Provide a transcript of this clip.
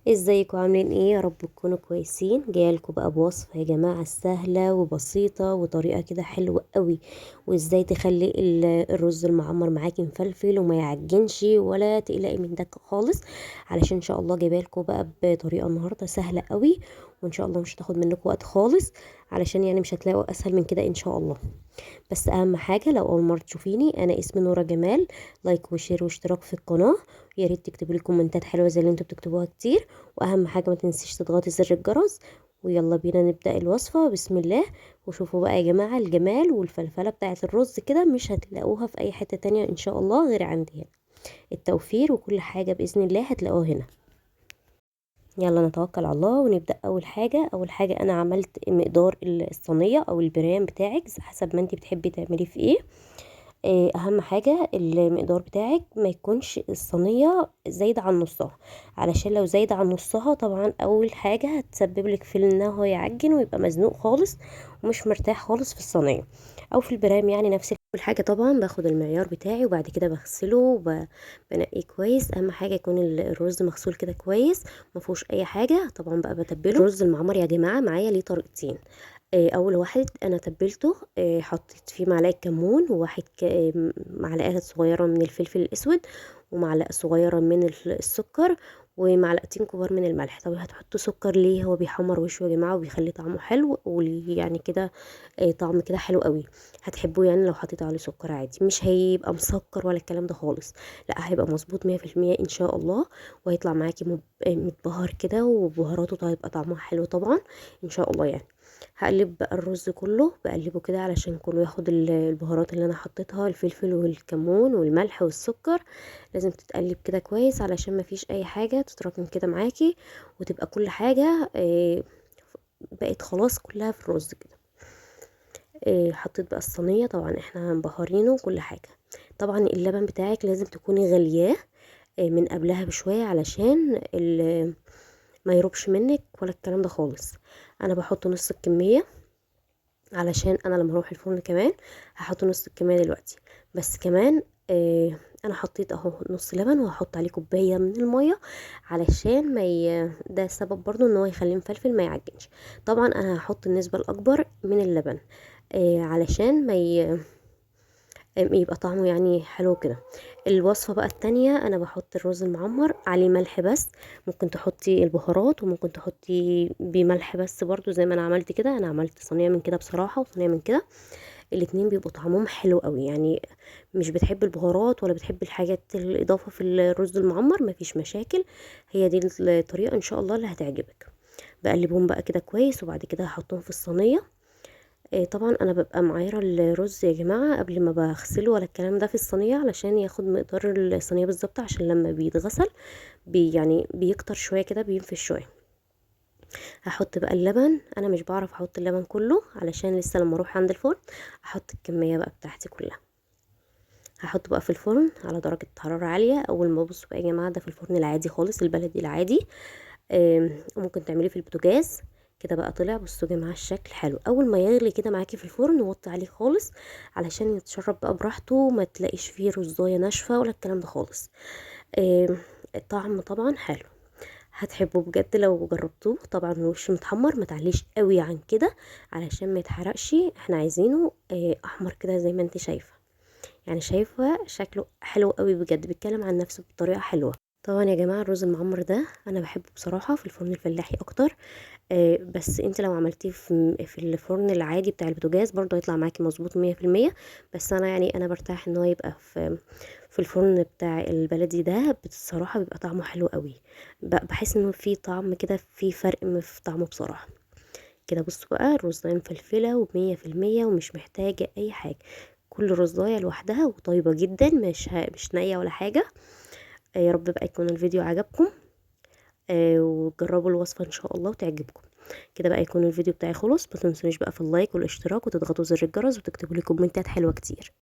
ازيكم عاملين ايه؟ يا رب تكونوا كويسين. جايلكم بقى بوصفة يا جماعة سهلة وبسيطة وطريقة كده حلوة قوي، وازاي تخلي الرز المعمر معاكي مفلفل وما يعجنش ولا تقلقي من ده خالص. علشان ان شاء الله جايبالكم بقى بطريقة النهاردة سهلة قوي، وان شاء الله مش هتاخد منكم وقت خالص، علشان يعني مش هتلاقوا اسهل من كده ان شاء الله. بس اهم حاجة، لو اول مرة تشوفيني، انا اسمي نورة جمال. لايك وشير واشتراك في القناة، يا ريت تكتبوا لي كومنتات حلوة زي اللي انتوا بتكتبوها كتير. واهم حاجة ما تنسيش تضغطي زر الجرس. ويلا بينا نبدأ الوصفة، بسم الله. وشوفوا بقى يا جماعة الجمال والفلفلة بتاعة الرز كده مش هتلاقوها في اي حتة تانية ان شاء الله غير عندي هنا. التوفير وكل حاجة بإذن الله هتلاقوها هنا. يلا نتوكل على الله ونبدأ. اول حاجة انا عملت مقدار الصينية او البريان بتاعك حسب ما انت بتحبي تعمليه في ايه. اهم حاجة المقدار بتاعك ما يكونش الصينية زايدة عن نصها، علشان لو زايدة عن نصها طبعا اول حاجة هتسبب لك في انه هو يعجن ويبقى مزنوق خالص ومش مرتاح خالص في الصينية او في البرام. يعني نفس اول حاجة طبعا باخد المعيار بتاعي وبعد كده بغسله وبنقيه كويس. اهم حاجة يكون الرز مغسول كده كويس ما فيهوش اي حاجة. طبعا بقى بتبله. الرز المعمر يا جماعة معايا ليه طريقتين. اول واحد انا تبلته، حطيت فيه معلقه كمون وواحد معلقه صغيره من الفلفل الاسود ومعلقه صغيره من السكر ومعلقتين كبار من الملح. طب هتحطوا سكر ليه؟ هو بيحمر وشه يا جماعه وبيخلي طعمه حلو ويعني كده طعم كده حلو قوي. هتحبوه يعني لو حطيت عليه سكر عادي، مش هيبقى مسكر ولا الكلام ده خالص، لا هيبقى مظبوط 100% ان شاء الله. وهيطلع معاكي متبهر كده وبهاراته هيبقى طعمها حلو طبعا ان شاء الله يعني. هقلب بقى الرز كله، بقلبه كده علشان كله ياخد البهارات اللي انا حطيتها، الفلفل والكمون والملح والسكر. لازم تتقلب كده كويس علشان ما فيش اي حاجة تتراكم كده معاكي، وتبقى كل حاجة بقت خلاص كلها في الرز كده. حطيت بقى الصينية، طبعا احنا مبهرينه وكل حاجة. طبعا اللبن بتاعك لازم تكوني غلياه من قبلها بشوية علشان ما يروبش منك ولا الكلام ده خالص. انا بحط نص الكمية علشان انا لما اروح الفرن كمان هحط نص الكمية دلوقتي. بس كمان انا حطيت اهو نص لبن وهحط عليه كوباية من المية علشان ما ده السبب برضو ان هو يخليه مفلفل ما يعجنش. طبعا انا هحط النسبة الاكبر من اللبن علشان ما يبقى طعمه يعني حلو كده. الوصفة بقى التانية انا بحط الرز المعمر عليه ملح بس. ممكن تحطي البهارات وممكن تحطي بملح بس برضو زي ما انا عملت كده. انا عملت صينية من كده بصراحة وصينية من كده، الاتنين بيبقوا طعمهم حلو قوي يعني. مش بتحب البهارات ولا بتحب الحاجات الاضافة في الرز المعمر مفيش مشاكل، هي دي الطريقة ان شاء الله اللي هتعجبك. بقلبهم بقى كده كويس وبعد كده هحطهم في الصينية. طبعا انا ببقى معايره الرز يا جماعه قبل ما بغسله ولا الكلام ده في الصينيه علشان ياخد مقدار الصينيه بالظبط، عشان لما بيتغسل يعني بيكتر شويه كده بينفش شويه. هحط بقى اللبن. انا مش بعرف احط اللبن كله علشان لسه لما اروح عند الفرن احط الكميه بقى بتاعتي كلها. هحط بقى في الفرن على درجه حراره عاليه. اول ما بصوا بقى يا جماعه ده في الفرن العادي خالص البلدي العادي. ممكن تعمليه في البوتاجاز. كده بقى طلع، بصوا يا جماعه الشكل حلو. اول ما يغلي كده معاكي في الفرن وطي عليه خالص علشان يتشرب بقى براحته، ما تلاقيش فيه رزايه ناشفه ولا الكلام ده خالص. الطعم طبعا حلو، هتحبوا بجد لو جربتوه. طبعا الوش متحمر ما تعليش قوي عن كده علشان ما يتحرقش. احنا عايزينه احمر كده زي ما انت شايفه، يعني شايفه شكله حلو قوي بجد، بيتكلم عن نفسه بطريقه حلوه. طبعا يا جماعه الرز المعمر ده انا بحبه بصراحه في الفرن الفلاحي اكتر. بس انت لو عملتيه في الفرن العادي بتاع البوتاجاز برضه هيطلع معاكي مظبوط 100%. بس انا يعني انا برتاح ان هو يبقى في الفرن بتاع البلدي ده بصراحه بيبقى طعمه حلو قوي. بحس انه في طعم كده، في فرق في طعمه بصراحه. كده بصوا بقى الرزاية مفلفله و100% ومش محتاجه اي حاجه. كل رزاية لوحدها وطيبة جدا، مش نية ولا حاجة. يا رب بقى يكون الفيديو عجبكم. وجربوا الوصفة ان شاء الله وتعجبكم. كده بقى يكون الفيديو بتاعي خلص. ما تنسونيش بقى في اللايك والاشتراك وتضغطوا زر الجرس وتكتبوا لي كومنتات حلوة كتير.